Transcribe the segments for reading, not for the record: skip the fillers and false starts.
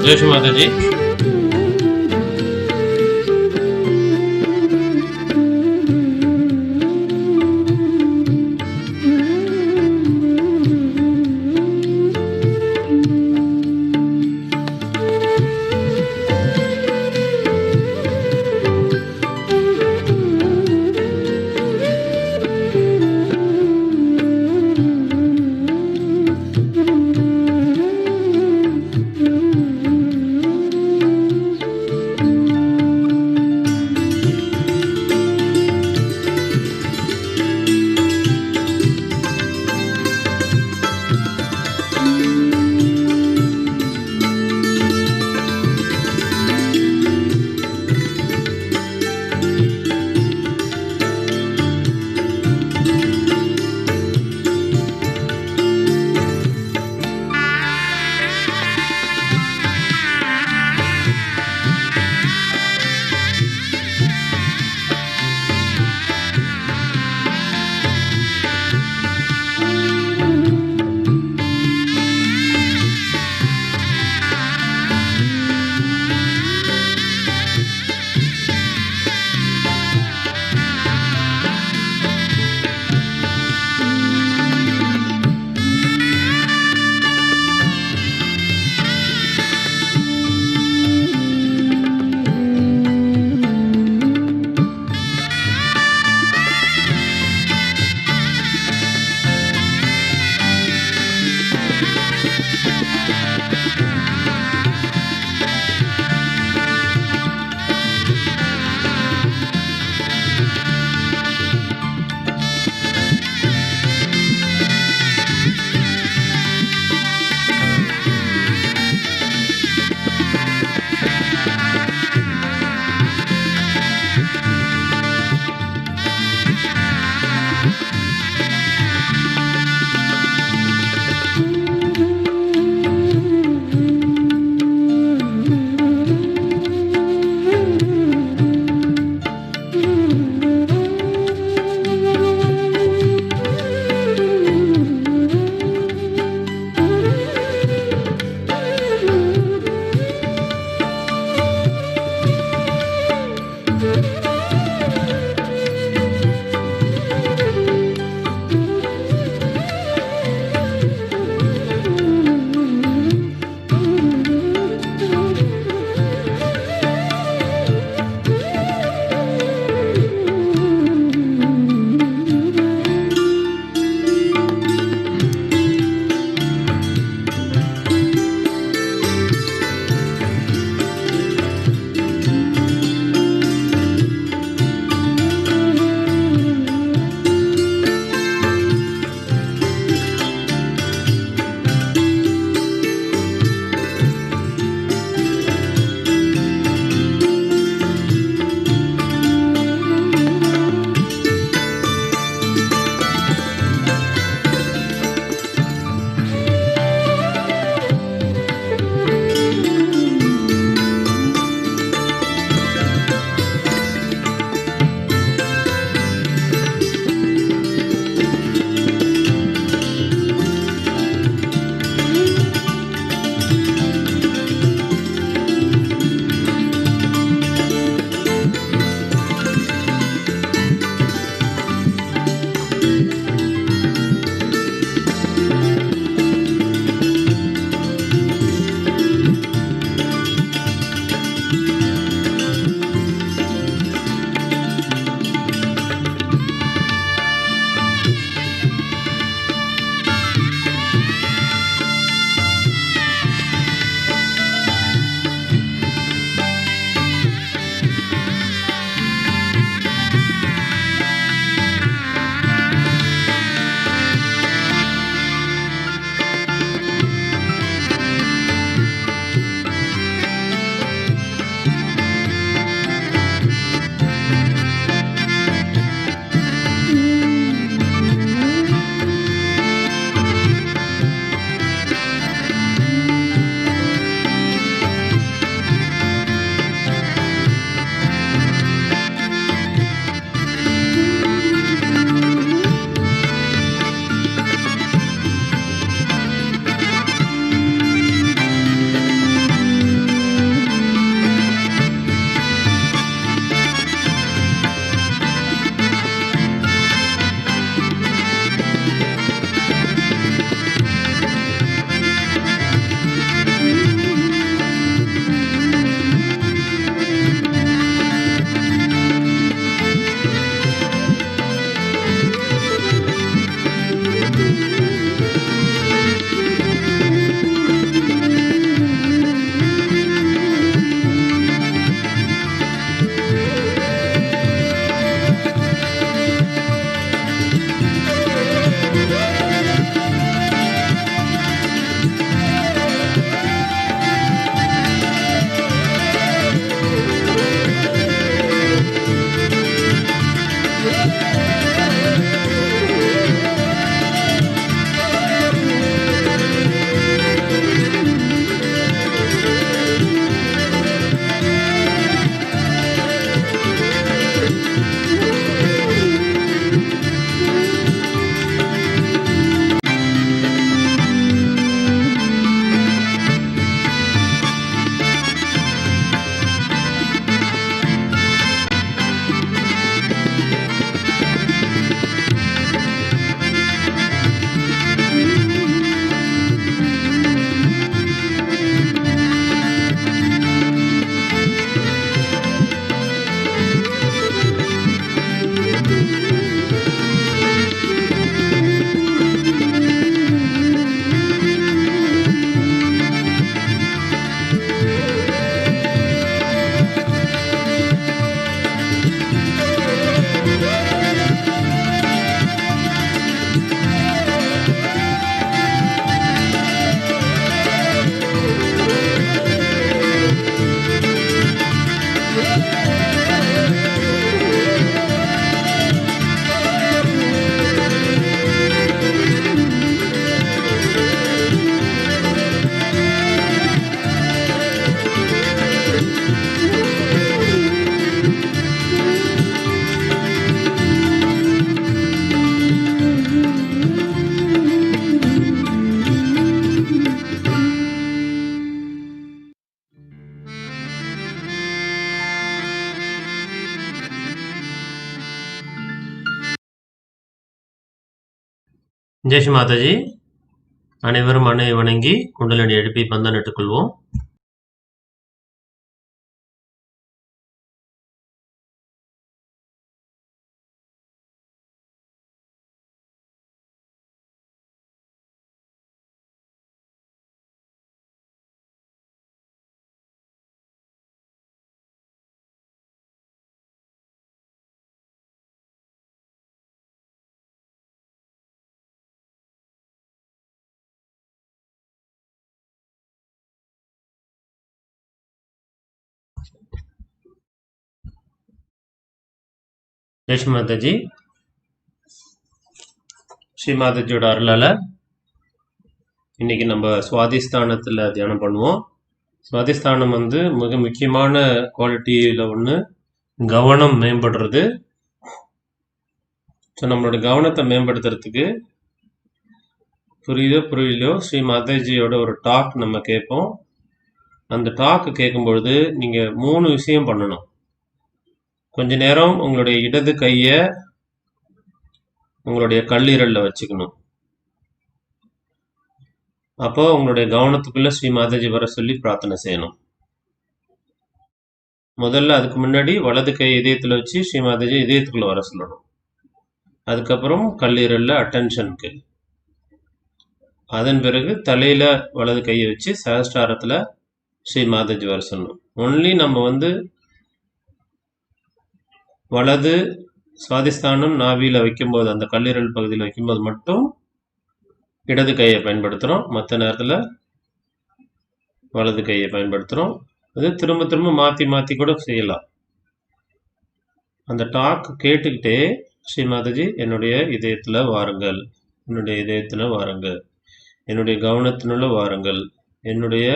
जय श्री माता जी। ஜெய் ஸ்ரீ மாதாஜி. அனைவரும் அன்னையை வணங்கி குண்டலினி எழுப்பி பந்தம் இட்டுக்கொள்வோம். ஜெய் ஸ்ரீ மாதாஜி. ஸ்ரீ மாதாஜியோட அருளால இன்னைக்கு நம்ம சுவாதிஸ்தானத்தில் தியானம் பண்ணுவோம். சுவாதிஸ்தானம் மிக முக்கியமான குவாலிட்டியில் ஒன்று கவனம் மேம்படுறது. ஸோ நம்மளோட கவனத்தை மேம்படுத்துறதுக்கு புரியலையோ ஸ்ரீ மாதாஜியோட ஒரு டாக் நம்ம கேட்போம். அந்த டாக் கேட்கும்பொழுது நீங்கள் 3 விஷயம் பண்ணணும். கொஞ்ச நேரம் உங்களுடைய இடது கையை உங்களுடைய கல்லீரலில் வச்சுக்கணும். அப்போ உங்களுடைய கவனத்துக்குள்ள ஸ்ரீ மாதாஜி வர சொல்லி பிரார்த்தனை செய்யணும். முதல்ல அதுக்கு முன்னாடி வலது கை இதயத்தில் வச்சு ஸ்ரீ மாதாஜி இதயத்துக்குள்ள வர சொல்லணும். அதுக்கப்புறம் கல்லீரலில் அட்டென்ஷனுக்கு. அதன் பிறகு தலையில வலது கையை வச்சு சஹஸ்ராரத்தில் ஸ்ரீ மாதாஜி வர சொல்லணும். ஒன்லி நம்ம வலது சுவாதிஸ்தானம் நாவியில் வைக்கும்போது, அந்த கல்லீரல் பகுதியில் வைக்கும்போது மட்டும் இடது கையை பயன்படுத்துகிறோம். மற்ற நேரத்தில் வலது கையை பயன்படுத்துகிறோம். அது திரும்ப திரும்ப மாற்றி மாற்றி கூட செய்யலாம். அந்த டாக் கேட்டுக்கிட்டே ஸ்ரீ மாதாஜி என்னுடைய இதயத்தில் வாருங்கள், என்னுடைய இதயத்தில் வாருங்கள், என்னுடைய கவனத்தினுள்ள வாருங்கள், என்னுடைய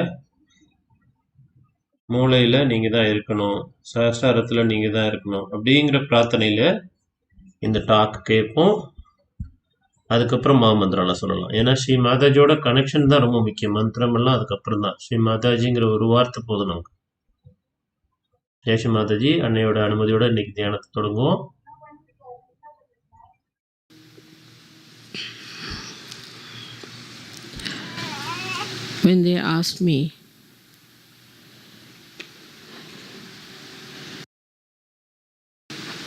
மூளையில் நீங்கள் தான் இருக்கணும், சஹஸ்ராரத்தில் நீங்கள் தான் இருக்கணும் அப்படிங்கிற பிரார்த்தனையில் இந்த டாக் கேட்போம். அதுக்கப்புறம் மந்திரம்லாம் சொல்லலாம். ஏன்னா ஸ்ரீ மாதாஜியோட கனெக்ஷன் தான் ரொம்ப முக்கியம். மந்திரமெல்லாம் அதுக்கப்புறம் தான். ஸ்ரீ மாதாஜிங்கிற ஒரு வார்த்தை போதும் நமக்கு. ஜெய் ஸ்ரீ மாதாஜி. அன்னையோட அனுமதியோட இன்னைக்கு தியானத்தை தொடங்குவோம். When they asked me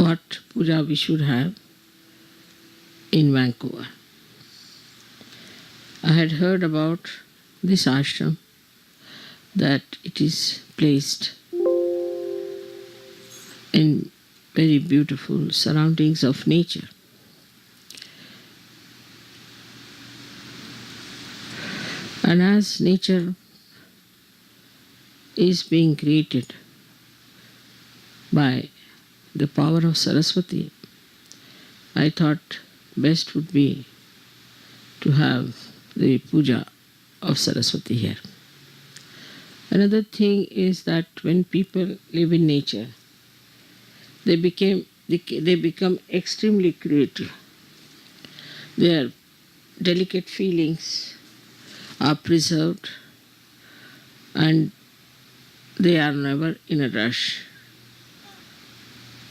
what puja we should have in Vancouver, I had heard about this ashram, that it is placed in very beautiful surroundings of nature. And as nature is being created by the power of Saraswati, I thought best would be to have the puja of Saraswati here. Another thing is that when people live in nature, they become extremely creative. Their delicate feelings are preserved and they are never in a rush,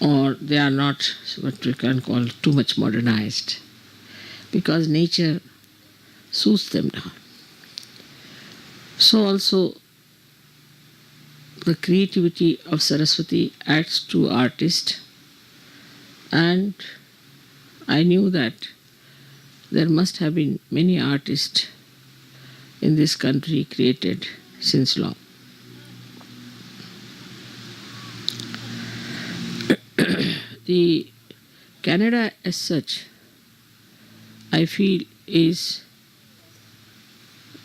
or they are not what we can call too much modernized, because nature soothes them down. So also the creativity of Saraswati adds to artists, and I knew that there must have been many artists in this country created since long. The Canada as such, I feel, is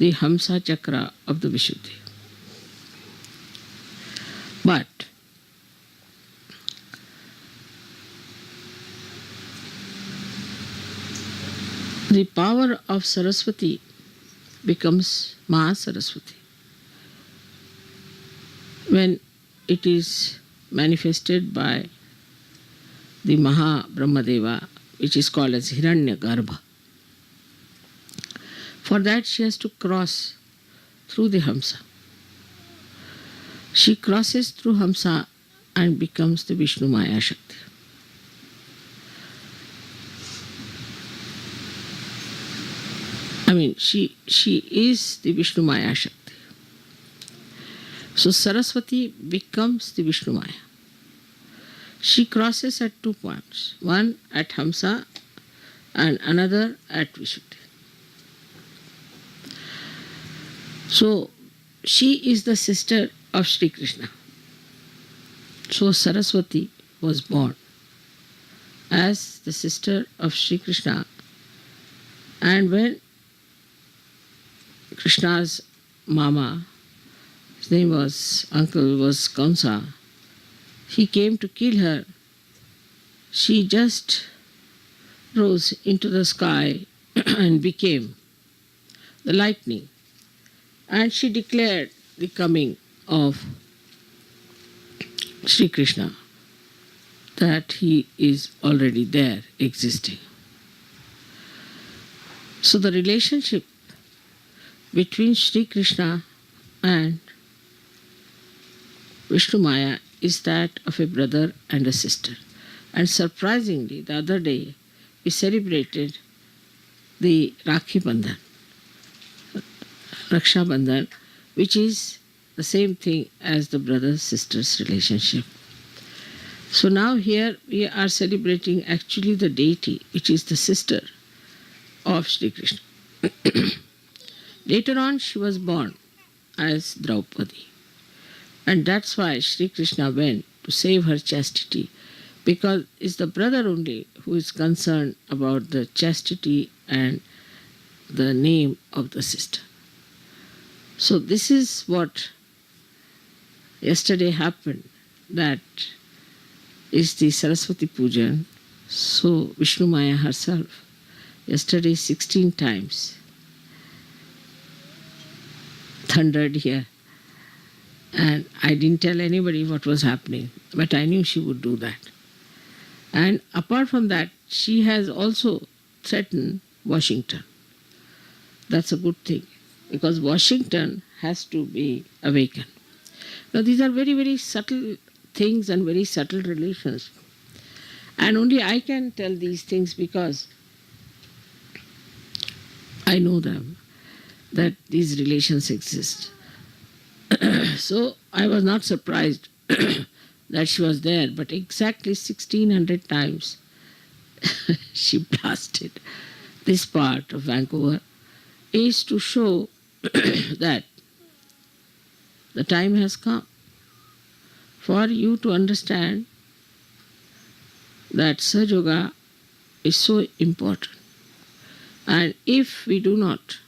the Hamsa Chakra of the Vishuddhi. But the power of Saraswati becomes Maha Saraswati when it is manifested by the Maha Brahmadeva, which is called as Hiranya Garbha. For that she has to cross through the Hamsa. She crosses through Hamsa and becomes the Vishnu Maya Shakti. she is the Vishnu Maya Shakti. So Saraswati becomes the Vishnu Maya. She crosses at 2 points, one at Hamsa and another at Vishuddhi. So she is the sister of Shri Krishna. So Saraswati was born as the sister of Shri Krishna, and when Krishna's mama, his name was, uncle was Kamsa, he came to kill her, she just rose into the sky and became the lightning. And she declared the coming of Sri Krishna, that he is already there, existing. So the relationship between Sri Krishna and Vishnu Maya is that of a brother and a sister. And surprisingly, the other day we celebrated the Rakhi Bandhan, Raksha Bandhan, which is the same thing as the brother-sister's relationship. So now here we are celebrating actually the deity, which is the sister of Sri Krishna. Later on she was born as Draupadi. And that's why Sri Krishna went to save her chastity, because it's the brother only who is concerned about the chastity and the name of the sister. So this is what yesterday happened, that is the Saraswati Pujan. So Vishnu Maya herself, yesterday 16 times thundered here. And I didn't tell anybody what was happening, but I knew she would do that. And apart from that, she has also threatened Washington. That's a good thing, because Washington has to be awakened. Now these are very, very subtle things and very subtle relations. And only I can tell these things because I know them, that these relations exist. So I was not surprised that she was there, but exactly 1600 times she blasted this part of Vancouver is to show that the time has come for you to understand that Sahaja Yoga is so important. And if we do not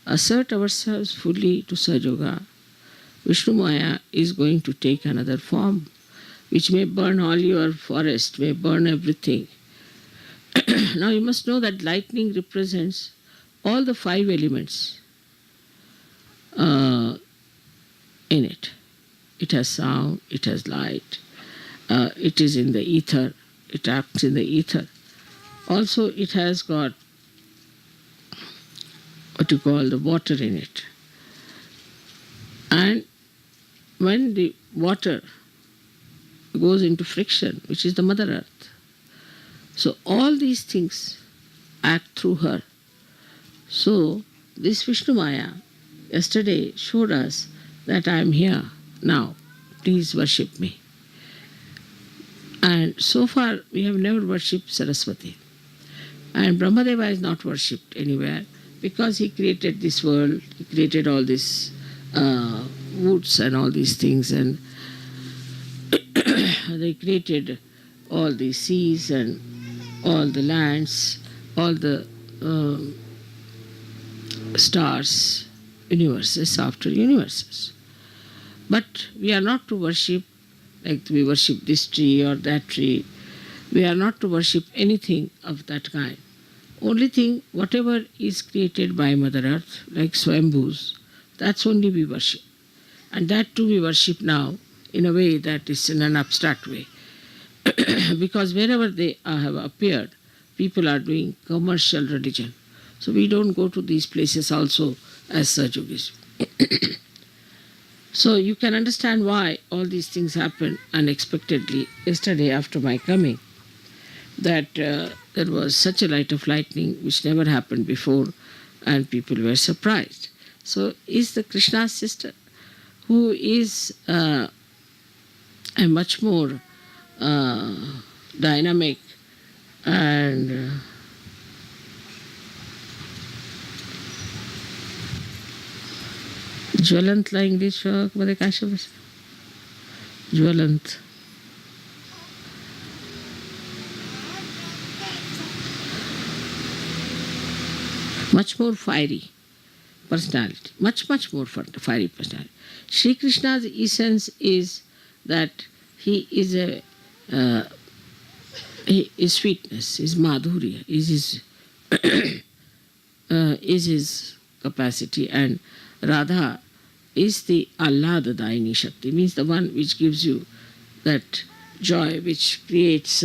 assert ourselves fully to Sahaja Yoga, Vishnu Maya is going to take another form, which may burn all your forest, may burn everything. Now you must know that lightning represents all the 5 elements in it. It has sound, it has light, it is in the ether, it acts in the ether. Also it has got what you call the water in it. And when the water goes into friction, which is the Mother Earth, so all these things act through her. So this Vishnu Maya yesterday showed us that I am here now, please worship me. And so far we have never worshipped Saraswati. And Brahmadeva is not worshipped anywhere, because he created this world, he created all these woods and all these things, and they created all the seas and all the lands, all the stars, universes after universes. But we are not to worship like we worship this tree or that tree. We are not to worship anything of that kind. Only thing, whatever is created by Mother Earth, like Swambhus, that's only we worship. And that too we worship now in a way that is in an abstract way. Because wherever they have appeared, people are doing commercial religion. So we don't go to these places also as Sahaja Yogis. So you can understand why all these things happened unexpectedly yesterday after my coming. That there was such a light of lightning which never happened before, and people were surprised. So is the Krishna's sister, who is a much more dynamic and ज्वलंतला English मध्ये काय शब्द ज्वलंत much more fiery personality, much more fiery personality. Sri Krishna's essence is that he is his sweetness, his madhurya, is his capacity, and Radha is the Ahladadayini Shakti, means the one which gives you that joy, which creates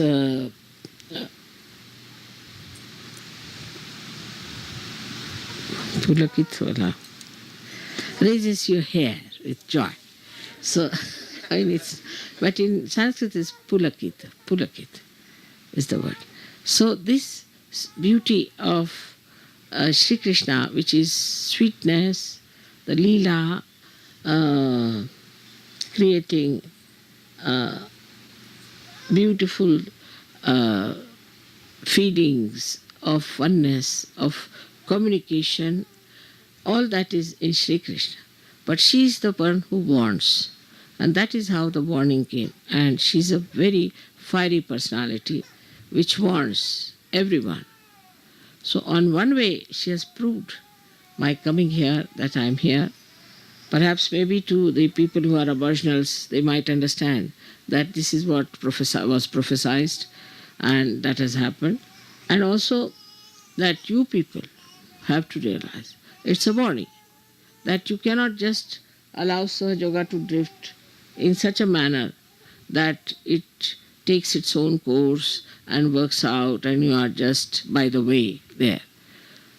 Pulakit raises your hair with joy. So, I mean, but in Sanskrit it's Pulakit is the word. So this beauty of Sri Krishna, which is sweetness, the Leela, creating beautiful feelings of oneness, of communication, all that is in Sri Krishna. But she is the one who warns. And that is how the warning came. And she's a very fiery personality which warns everyone. So on one way, she has proved my coming here, that I am here. Perhaps maybe to the people who are aboriginals, they might understand that this is what was prophesied and that has happened. And also that you people have to realize it's a warning that you cannot just allow Sahaja Yoga to drift in such a manner that it takes its own course and works out and you are just by the way there.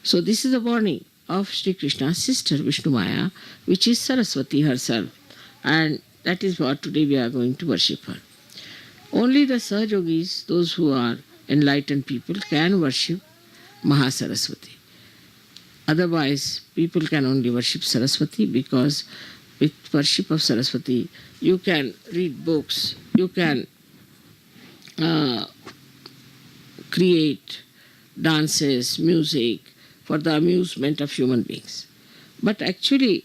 So this is a warning of Sri Krishna's sister Vishnu Maya, which is Saraswati herself, and that is what today we are going to worship her. Only the Sahajogis, those who are enlightened people, can worship Mahasaraswati. Otherwise, people can only worship Saraswati, because with worship of Saraswati, you can read books, you can create dances, music for the amusement of human beings. But actually,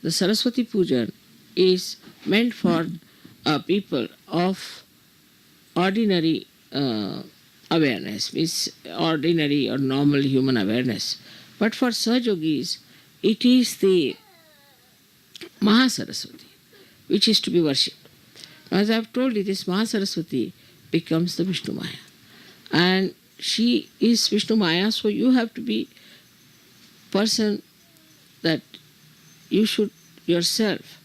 the Saraswati Puja is meant for people of ordinary awareness, means ordinary or normal human awareness. But for Sahajogis, it is the Mahasaraswati which is to be worshipped. As I have told you, this Mahasaraswati becomes the Vishnu Maya. And she is Vishnu Maya, so you have to be person that you should yourself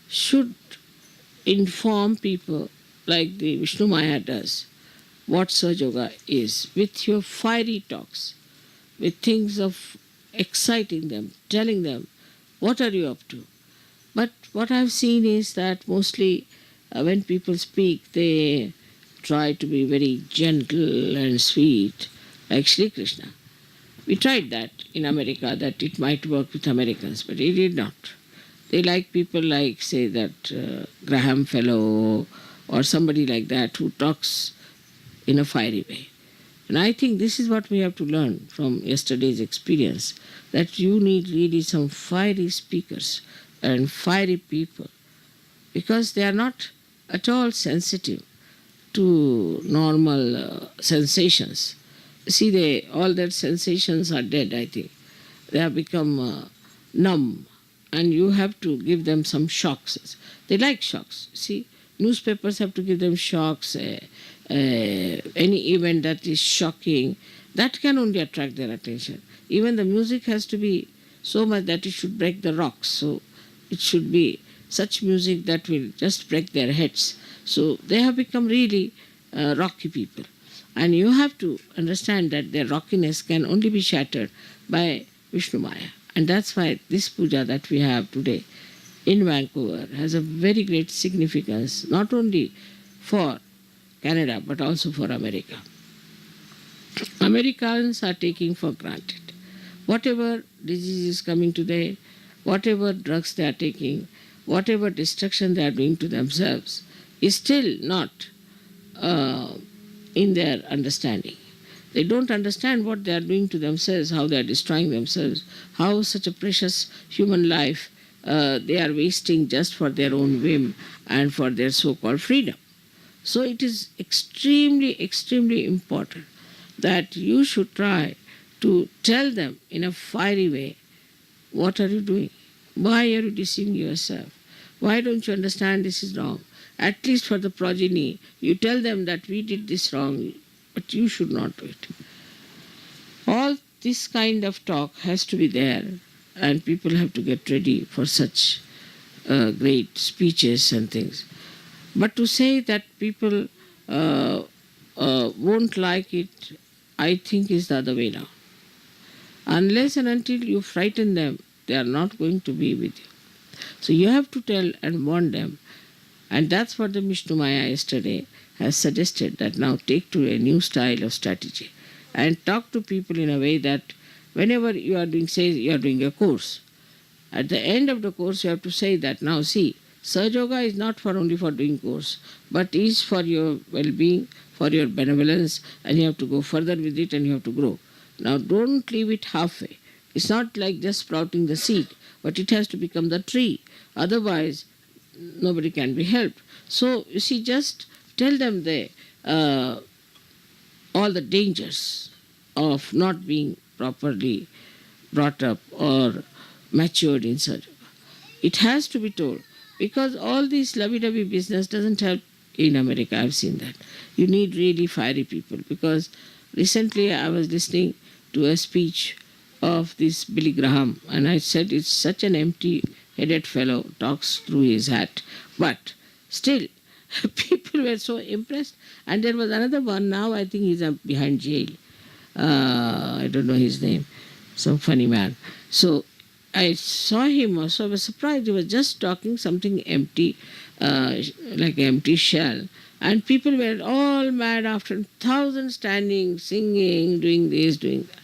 should inform people like the Vishnu Maya does what Sahaja Yoga is, with your fiery talks, with things of exciting them, telling them, what are you up to? But what I've seen is that mostly when people speak, they try to be very gentle and sweet, like Sri Krishna. We tried that in America, that it might work with Americans, but it did not. They like people like, say, that Graham Fellow or somebody like that who talks in a fiery way. And I think this is what we have to learn from yesterday's experience, that you need really some fiery speakers and fiery people, because they are not at all sensitive to normal sensations. See, all their sensations are dead, I think. They have become numb, and you have to give them some shocks. They like shocks. See, newspapers have to give them shocks. Any event that is shocking, that can only attract their attention. Even the music has to be so much that it should break the rocks. So it should be such music that will just break their heads. So they have become really rocky people. And you have to understand that their rockiness can only be shattered by Vishnu Maya. And that's why this puja that we have today in Vancouver has a very great significance, not only for Canada, but also for America. Americans are taking for granted Whatever disease is coming to them, whatever drugs they are taking, whatever destruction they are doing to themselves, is still not in their understanding. They don't understand what they are doing to themselves, how they are destroying themselves, how such a precious human life they are wasting just for their own whim and for their so-called freedom. So it is extremely, extremely important that you should try to tell them in a fiery way, what are you doing? Why are you deceiving yourself? Why don't you understand this is wrong? At least for the progeny, you tell them that we did this wrong, but you should not do it. All this kind of talk has to be there, and people have to get ready for such great speeches and things. But to say that people won't like it, I think is the other way now. Unless and until you frighten them, they are not going to be with you. So you have to tell and warn them. And that's what the Vishnu Maya yesterday has suggested, that now take to a new style of strategy and talk to people in a way that whenever you are doing, say you are doing a course, at the end of the course you have to say that, now see, Sahaja Yoga is not for only for doing course, but is for your well-being, for your benevolence, and you have to go further with it and you have to grow. Now don't leave it halfway. It's not like just sprouting the seed, but it has to become the tree. Otherwise, nobody can be helped. So, you see, just tell them all the dangers of not being properly brought up or matured in Sahaja Yoga. It has to be told, because all this lovey-dovey business doesn't help in America. I've seen that. You need really fiery people, because recently I was listening to a speech of this Billy Graham, and I said it's such an empty-headed fellow, talks through his hat. But still, people were so impressed. And there was another one, now I think he's behind jail. I don't know his name, some funny man. So I saw him also, I was surprised. He was just talking something empty, like an empty shell. And people were all mad after, thousands standing, singing, doing this, doing that.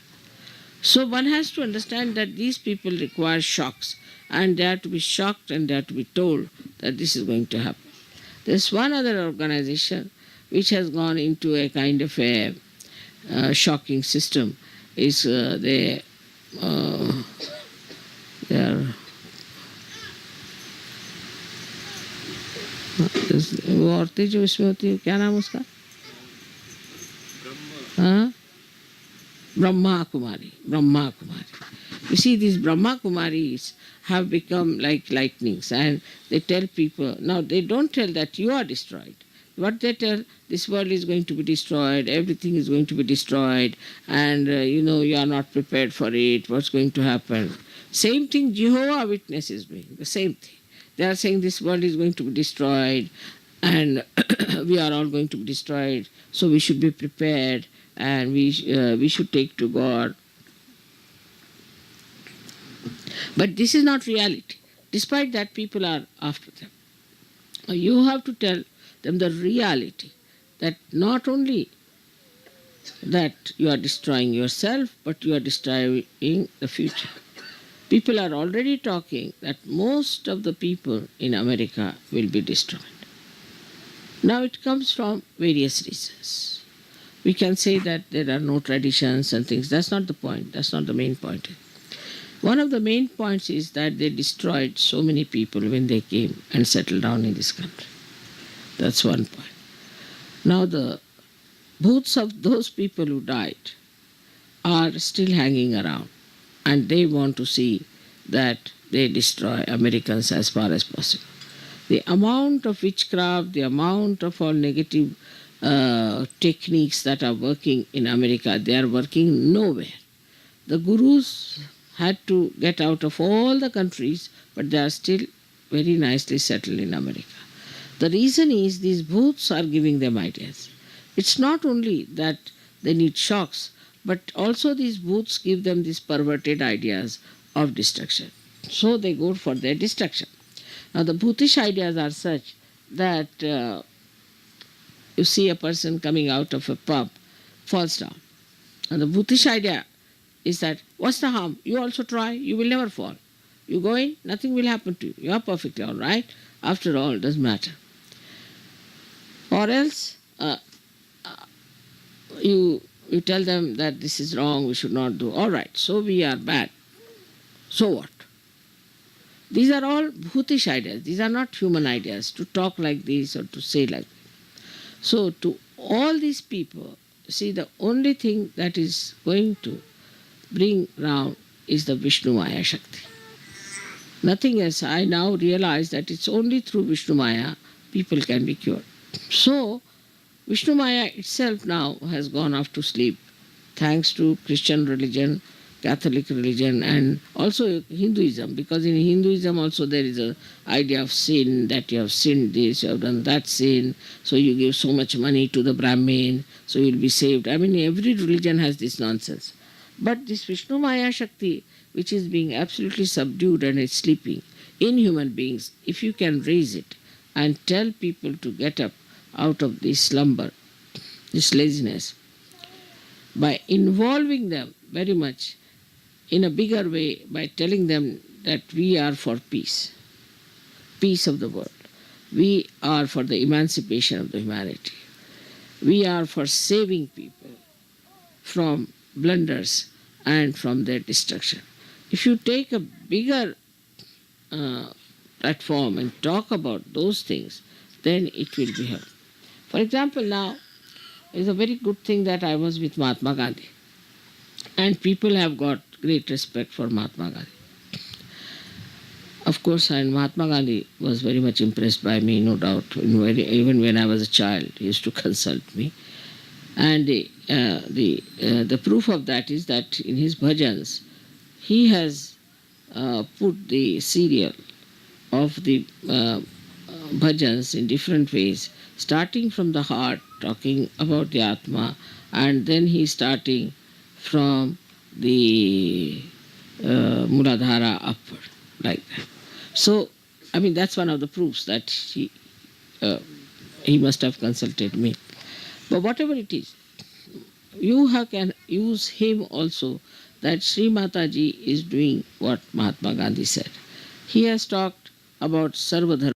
So one has to understand that these people require shocks, and they have to be shocked and they have to be told that this is going to happen. There's one other organization which has gone into a kind of a shocking system. Is they are, वो औरतें जो इसमें होती है, क्या नाम उसका? हाँ, Brahma Kumari. Brahma Kumari. You see, these Brahma Kumaris have become like lightnings, and they tell people, now they don't tell that you are destroyed. What they tell, this world is going to be destroyed, everything is going to be destroyed, and you are not prepared for it, what's going to happen. Same thing Jehovah Witness is doing, the same thing. They are saying this world is going to be destroyed, and we are all going to be destroyed, so we should be prepared, and we should take to God. But this is not reality. Despite that, people are after them. You have to tell them the reality, that not only that you are destroying yourself, but you are destroying the future. People are already talking that most of the people in America will be destroyed. Now it comes from various reasons. We can say that there are no traditions and things. That's not the point. That's not the main point. One of the main points is that they destroyed so many people when they came and settled down in this country. That's one point. Now the booths of those people who died are still hanging around, and they want to see that they destroy Americans as far as possible. The amount of witchcraft, the amount of all negative techniques that are working in America, they are working nowhere. The gurus had to get out of all the countries, but they are still very nicely settled in America. The reason is these booths are giving them ideas. It's not only that they need shocks, but also these booths give them these perverted ideas of destruction. So they go for their destruction. Now the bhoothish ideas are such that you see a person coming out of a pub, falls down. And the bhoothish idea is that, What's the harm? You also try, you will never fall. You go in, nothing will happen to you. You are perfectly all right. After all, it doesn't matter. Or else, you tell them that this is wrong, we should not do. All right, so we are bad. So what? These are all bhutish ideas. These are not human ideas to talk like this or to say like this. So to all these people, see, the only thing that is going to bring round is the Vishnu Maya Shakti. Nothing else. I now realize that it's only through Vishnu Maya people can be cured. So Vishnu Maya itself now has gone off to sleep, thanks to Christian religion, Catholic religion, and also Hinduism, because in Hinduism also there is a idea of sin, that you have sinned this, you have done that sin, so you give so much money to the Brahmin, so you'll be saved. I mean, every religion has this nonsense. But this Vishnu Maya Shakti, which is being absolutely subdued and is sleeping in human beings, if you can raise it and tell people to get up out of this slumber, this laziness, by involving them very much in a bigger way, by telling them that we are for peace, peace of the world. We are for the emancipation of the humanity. We are for saving people from blunders and from their destruction. If you take a bigger platform and talk about those things, then it will be helpful. For example, now is a very good thing that I was with Mahatma Gandhi, and people have got great respect for Mahatma Gandhi. Of course, and Mahatma Gandhi was very much impressed by me, no doubt. Even when I was a child, he used to consult me. And the proof of that is that in his bhajans, he has put the serial of the bhajans in different ways, starting from the heart, talking about the Atma, and then he's starting from the Muladhara upward, like that. So, I mean, that's one of the proofs that he must have consulted me. But whatever it is, you can use him also, that Shri Mataji is doing what Mahatma Gandhi said. He has talked about Sarvadharma.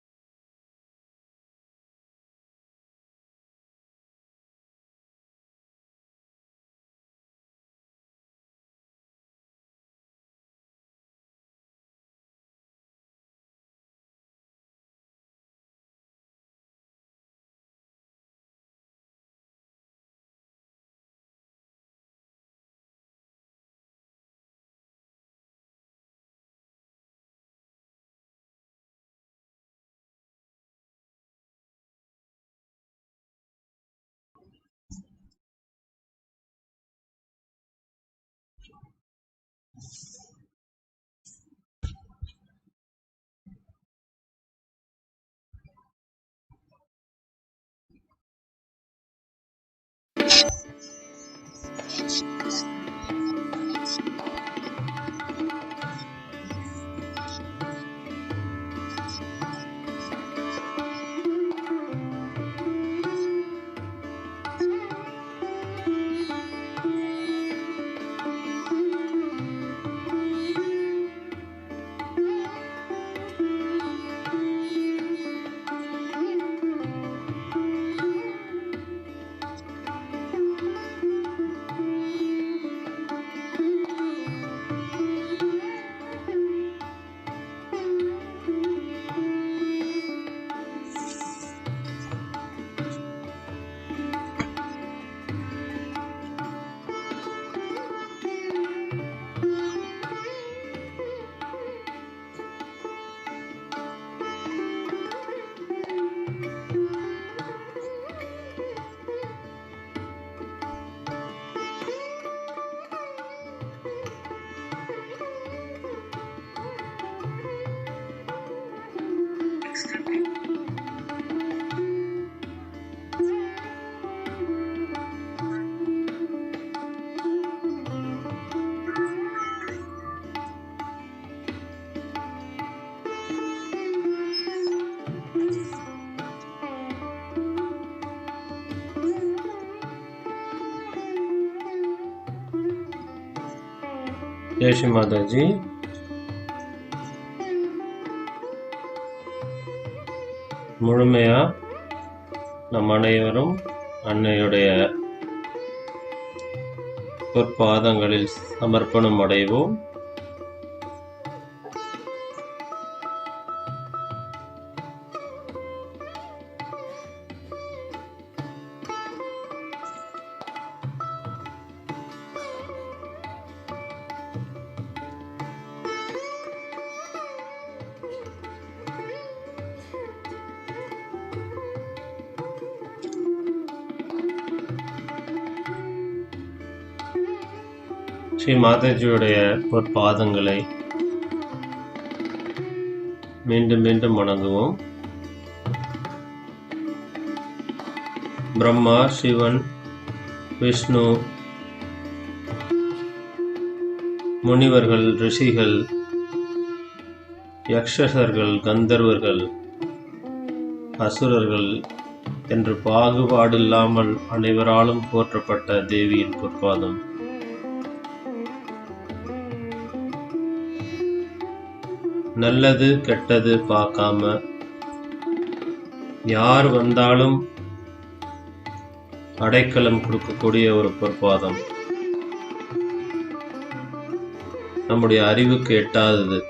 Jai Sri Mataji. முழுமையா நம் அனைவரும் அன்னையுடைய பொற்பாதங்களில் சமர்ப்பணம் அடைவோம். ஸ்ரீ மாதாஜியுடைய பொற்பாதங்களை மீண்டும் மீண்டும் வணங்குவோம். பிரம்மா, சிவன், விஷ்ணு, முனிவர்கள், ரிஷிகள், யக்ஷர்கள், கந்தர்வர்கள், அசுரர்கள் என்று பாகுபாடில்லாமல் அனைவராலும் போற்றப்பட்ட தேவியின் பொற்பாதம். நல்லது கெட்டது பார்க்காம யார் வந்தாலும் அடைக்கலம் கொடுக்கக்கூடிய ஒரு பொற்பாதம். நம்முடைய அறிவுக்கு எட்டாதது,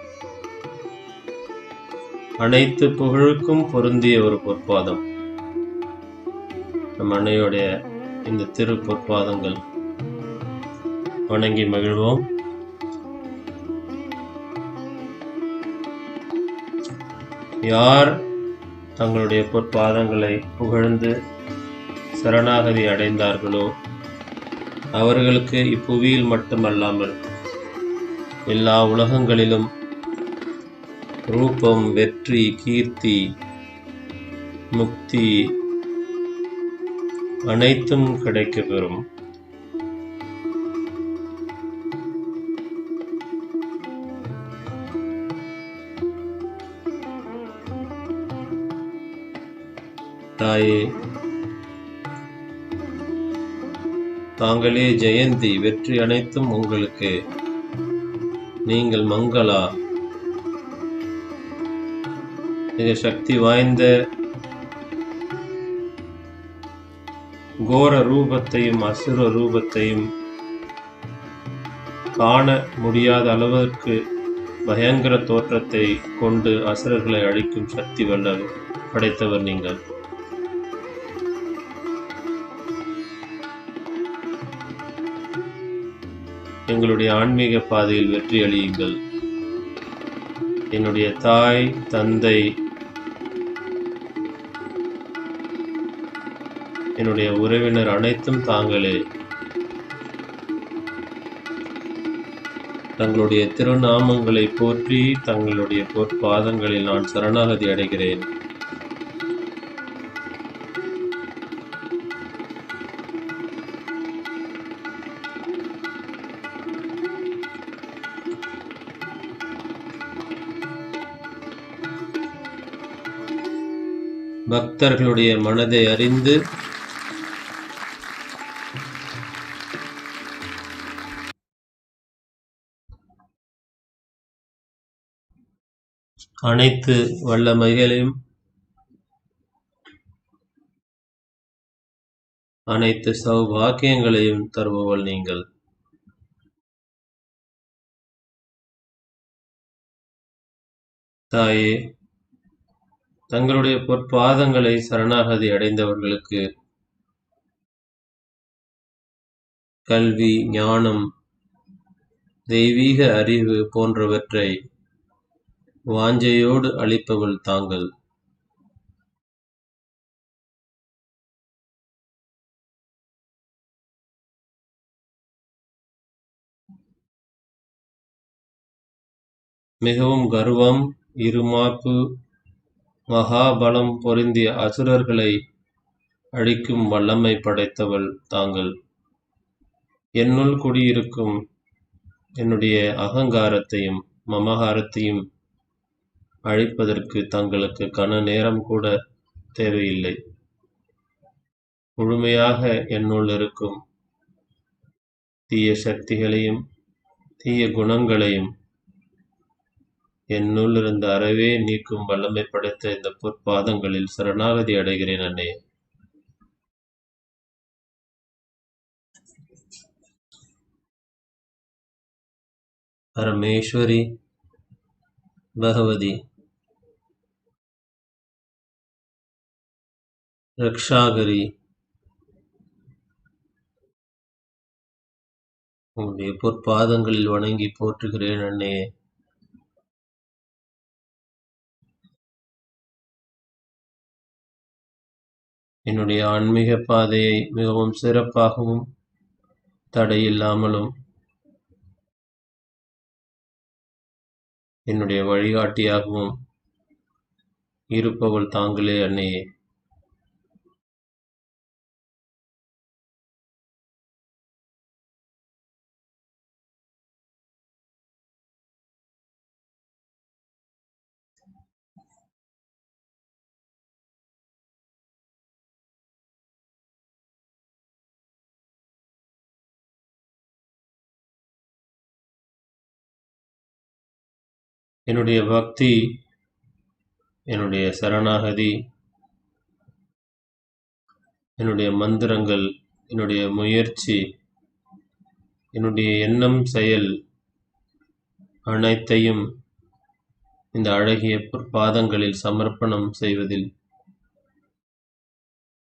அனைத்து புகழுக்கும் பொருந்திய ஒரு பொற்பாதம். நம் அன்னையுடைய இந்த திரு பொற்பாதங்கள் வணங்கி மகிழ்வோம். யார் தங்களுடைய பொற்பாதங்களை புகழ்ந்து சரணாகதி அடைந்தார்களோ அவர்களுக்கு இப்புவியில் மட்டுமல்லாமல் எல்லா உலகங்களிலும் ரூபம், வெற்றி, கீர்த்தி, முக்தி அனைத்தும் கிடைக்கப்பெறும். தாயே, தாங்களே ஜெயந்தி, வெற்றி அனைத்தும் உங்களுக்கு. நீங்கள் மங்களா, மிக சக்தி வாய்ந்த கோர ரூபத்தையும் அசுர ரூபத்தையும் காண முடியாத அளவிற்கு பயங்கர தோற்றத்தை கொண்டு அசுரர்களை அழிக்கும் சக்தி வல்ல படைத்தவர் நீங்கள். எங்களுடைய ஆன்மீக பாதையில் வெற்றி அளியுங்கள். என்னுடைய தாய், தந்தை, என்னுடைய உறவினர் அனைத்தும் தாங்களே. தங்களுடைய திருநாமங்களை போற்றி தங்களுடைய பொற்பாதங்களில் நான் சரணாகதி அடைகிறேன். பக்தர்களுடைய மனதை அறிந்து அனைத்து வல்லமைகளையும் அனைத்து சௌபாக்கியங்களையும் தருபவள் நீங்கள். தாயே, தங்களுடைய பொற்பாதங்களை சரணாகதி அடைந்தவர்களுக்கு கல்வி, ஞானம், தெய்வீக அறிவு போன்றவற்றை வாஞ்சையோடு அளிப்பவள் தாங்கள். மிகவும் கர்வம், இருமாப்பு, மகாபலம் பொருந்திய அசுரர்களை அழிக்கும் வல்லமை படைத்தவள் தாங்கள். என்னுள் குடியிருக்கும் என்னுடைய அகங்காரத்தையும் மமகாரத்தையும் அழிப்பதற்கு தங்களுக்கு கன நேரம் கூட தேவையில்லை. முழுமையாக என்னுள் இருக்கும் தீய சக்திகளையும் தீய குணங்களையும் என்னுள் இருந்த அறவே நீக்கும் வல்லமை படைத்த இந்த பொற்பாதங்களில் சரணாகதி அடைகிறேன் அன்னையே. பரமேஸ்வரி பகவதி ரக்ஷாகரி, உங்களுடைய பொற்பாதங்களில் வணங்கி போற்றுகிறேன் அன்னையே. என்னுடைய ஆன்மீக பாதையை மிகவும் சிறப்பாகவும் தடையில்லாமலும் என்னுடைய வழிகாட்டியாகவும் இருப்பவள் தாங்களே அன்னையே. என்னுடைய பக்தி, என்னுடைய சரணாகதி, என்னுடைய மந்திரங்கள், என்னுடைய முயற்சி, என்னுடைய எண்ணம், செயல் அனைத்தையும் இந்த அழகிய பொற்பாதங்களில் சமர்ப்பணம் செய்வதில்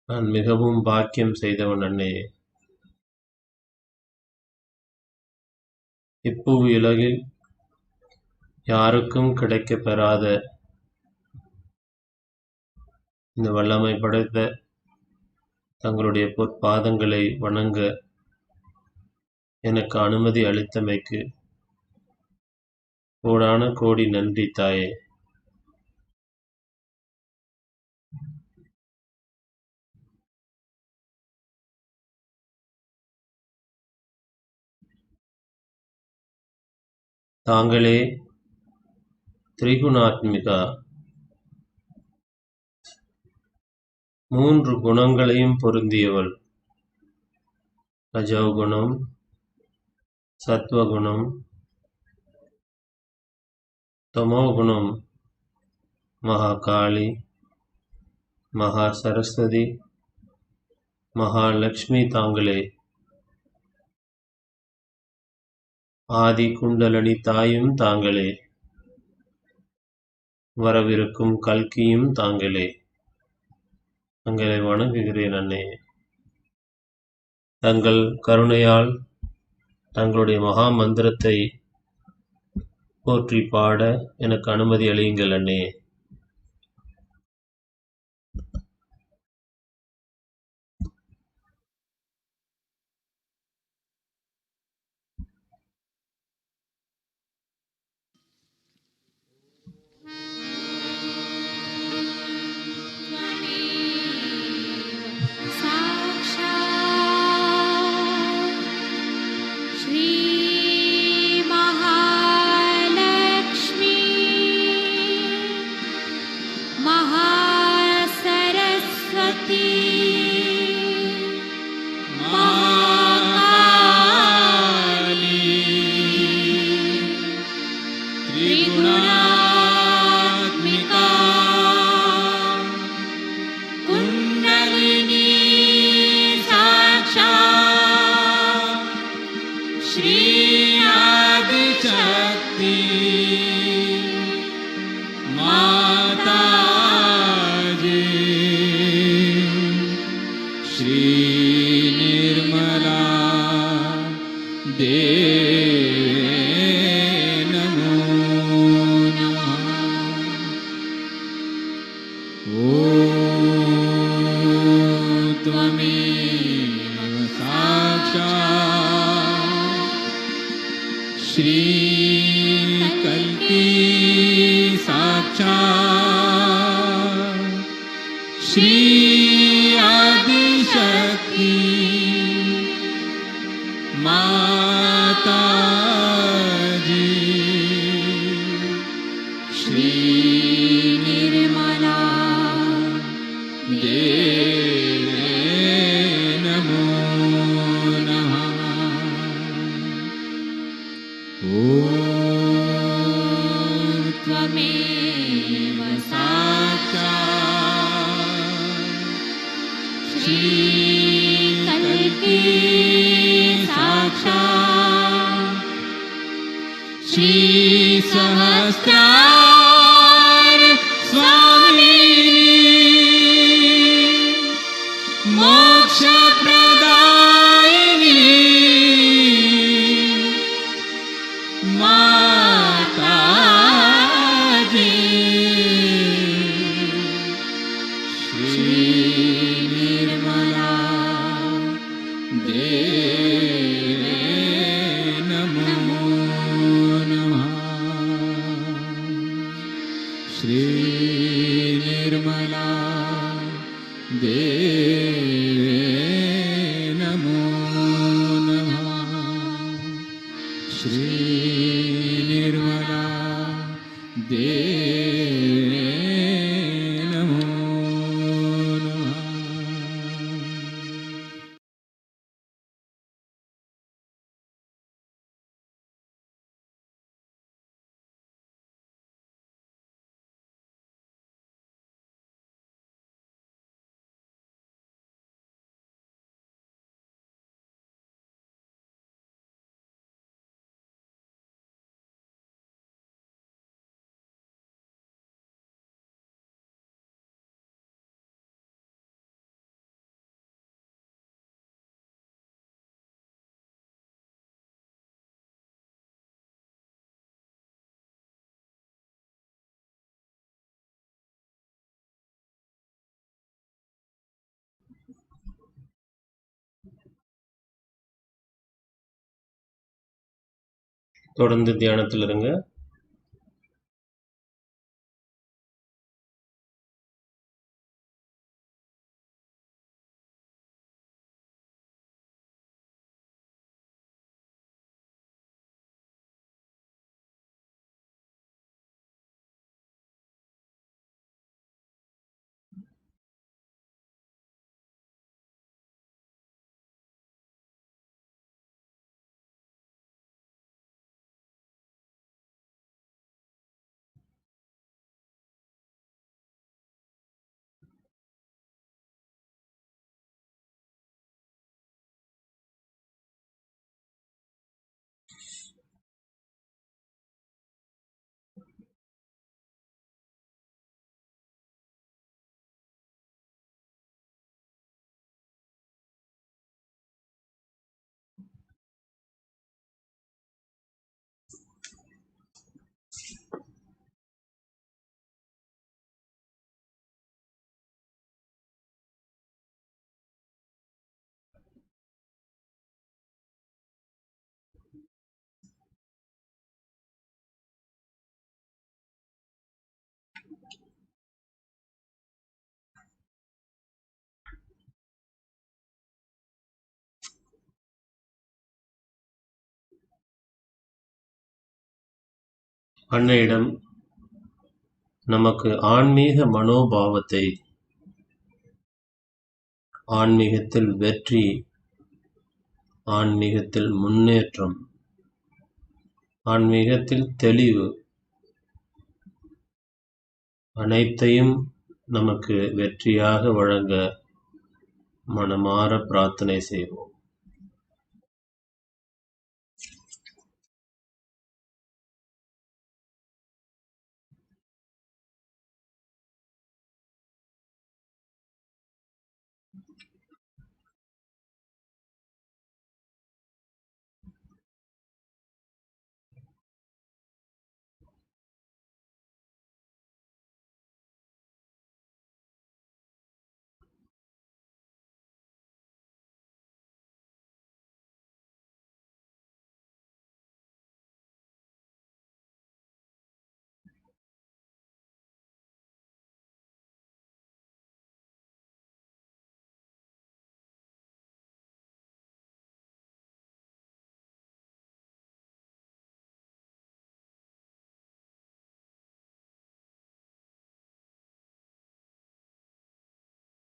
நான் மிகவும் பாக்கியம் செய்தவன் அன்னையே. இப்புவியுலகில் யாருக்கும் கிடைக்கப் பெறாத இந்த வல்லமை படைத்த தங்களுடைய பொற்பாதங்களை வணங்க எனக்கு அனுமதி அளித்தமைக்கு கோடான கோடி நன்றி தாயே. தாங்களே திரிகுணாத்மிகா, 3 குணங்களையும் பொருந்தியவள். ரஜோகுணம், சத்வகுணம், தமோகுணம். மகாகாளி, மகா சரஸ்வதி, மகாலட்சுமி தாங்களே. ஆதி குண்டலனி தாயும் தாங்களே. வரவிருக்கும் கல்கியும் தாங்களே. தங்களை வணங்குகிறேன் அன்னையே. தங்கள் கருணையால் தங்களுடைய மகா மந்திரத்தை போற்றி பாட எனக்கு அனுமதி அளியுங்கள் அன்னையே. सहस्रार स्वामिनी मोक्ष प्रदायिनी माताजी श्री निर्मला देवे नमो नमः श्री निर्मला देवे नमो नमः श्री निर्मला देवे नमो नमः. தொடர்ந்து தியானத்தில் இருங்க. அன்னையிடம் நமக்கு ஆன்மீக மனோபாவத்தை, ஆன்மீகத்தில் வெற்றி, ஆன்மீகத்தில் முன்னேற்றம், ஆன்மீகத்தில் தெளிவு அனைத்தையும் நமக்கு வெற்றியாக வழங்க மனமார பிரார்த்தனை செய்வோம்.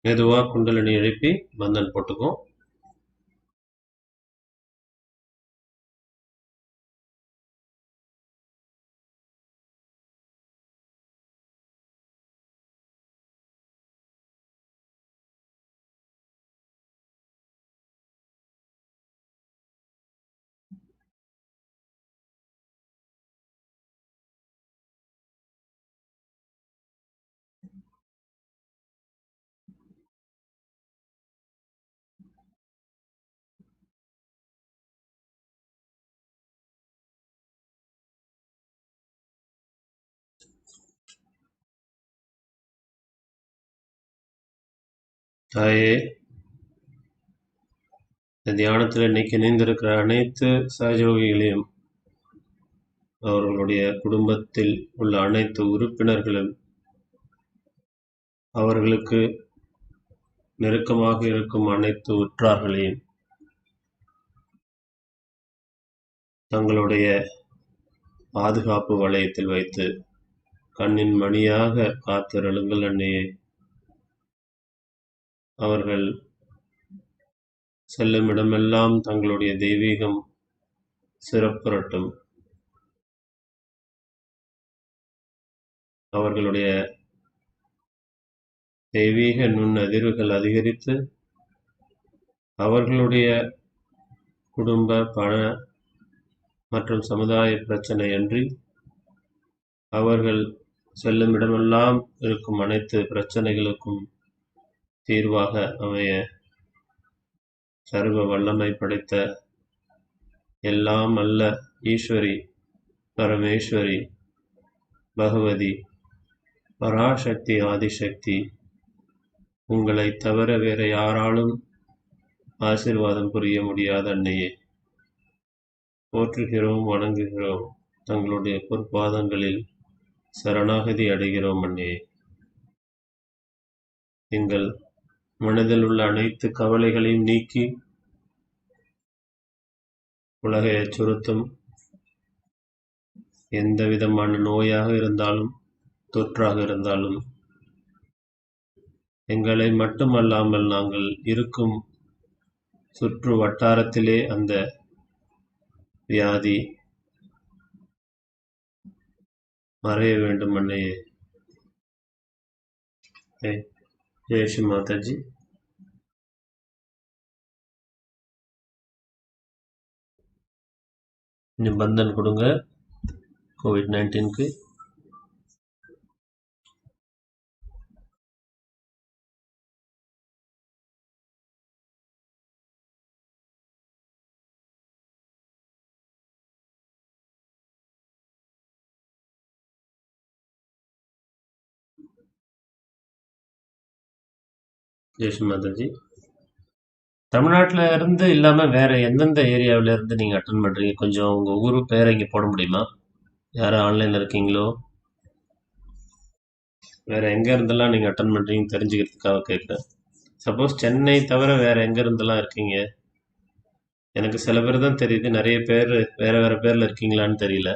மெதுவா குண்டலினி எழுப்பி பந்தன் போட்டுக்கும். தாயே, இந்த தியானத்தில் இன்னைக்கு இணைந்திருக்கிற அனைத்து சகஜோகிகளையும் அவர்களுடைய குடும்பத்தில் உள்ள அனைத்து உறுப்பினர்களும் அவர்களுக்கு நெருக்கமாக இருக்கும் அனைத்து உற்றார்களையும் தங்களுடைய பாதுகாப்பு வளையத்தில் வைத்து கண்ணின் மணியாக காத்திருளுங்கள் அன்னையே. அவர்கள் செல்லும் இடமெல்லாம் தங்களுடைய தெய்வீகம் சிறப்புறட்டும். அவர்களுடைய தெய்வீக நுண்ணதிர்வுகள் அதிகரித்து அவர்களுடைய குடும்ப பண மற்றும் சமுதாய பிரச்சனையன்றி அவர்கள் செல்லும் இடமெல்லாம் இருக்கும் அனைத்து பிரச்சனைகளுக்கும் தீர்வாக அமைய சர்வ வல்லமை படைத்த எல்லாம் அல்ல ஈஸ்வரி, பரமேஸ்வரி, பகவதி, பராசக்தி, ஆதிசக்தி உங்களை தவிர வேற யாராலும் ஆசீர்வாதம் புரிய முடியாத அன்னையே, போற்றுகிறோம், வணங்குகிறோம். தங்களுடைய பொற்பாதங்களில் சரணாகதி அடைகிறோம் அன்னையே. எங்கள் மனதில் உள்ள அனைத்து கவலைகளையும் நீக்கி உலகை அச்சுறுத்தும் எந்த விதமான நோயாக இருந்தாலும் தொற்றாக இருந்தாலும் எங்களை மட்டுமல்லாமல் நாங்கள் இருக்கும் சுற்று வட்டாரத்திலே அந்த வியாதி மறைய வேண்டும் அன்னையே. ஜெய் ஸ்ரீ மாதாஜி. நிபந்தன் கொடுங்க கோவிட்-19க்கு. ஜெய் ஸ்ரீ மாதாஜி. தமிழ்நாட்டில் இருந்து இல்லாமல் வேற எந்தெந்த ஏரியாவில் இருந்து நீங்கள் அட்டன் பண்ணுறீங்க? கொஞ்சம் உங்கள் ஊர் பேரை இங்கே போட முடியுமா? யாரும் ஆன்லைனில் இருக்கீங்களோ? வேற எங்கே இருந்தெல்லாம் நீங்கள் அட்டன் பண்ணுறீங்கன்னு தெரிஞ்சுக்கிறதுக்காக கேட்குறேன். சப்போஸ் சென்னை தவிர வேற எங்கே இருந்தெல்லாம் இருக்கீங்க? எனக்கு சில பேர் தான் தெரியுது, நிறைய பேர் வேற வேற பேரில் இருக்கீங்களான்னு தெரியல.